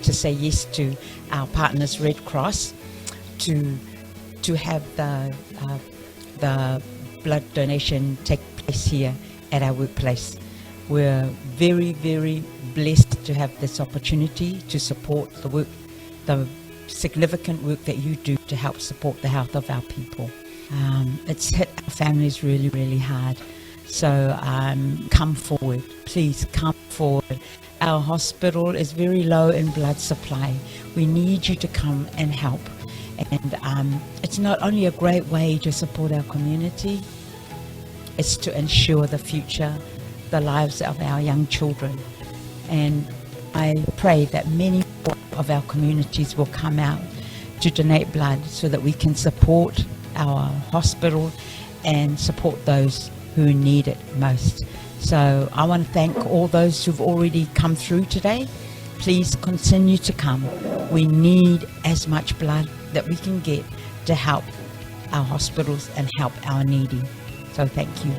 To say yes to our partners Red Cross to have the blood donation take place here at our workplace. We're very, very blessed to have this opportunity to support the significant work that you do to help support the health of our people. It's hit our families really, really hard. So come forward, please come forward. Our hospital is very low in blood supply. We need you to come and help. And it's not only a great way to support our community, it's to ensure the future, the lives of our young children. And I pray that many of our communities will come out to donate blood so that we can support our hospital and support those who need it most. So I want to thank all those who've already come through today. Please continue to come. We need as much blood that we can get to help our hospitals and help our needy. So thank you.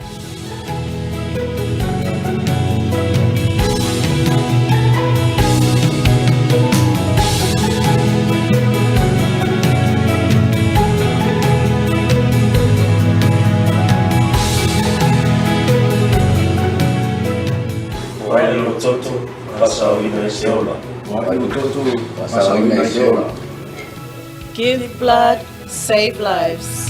Give blood, save lives.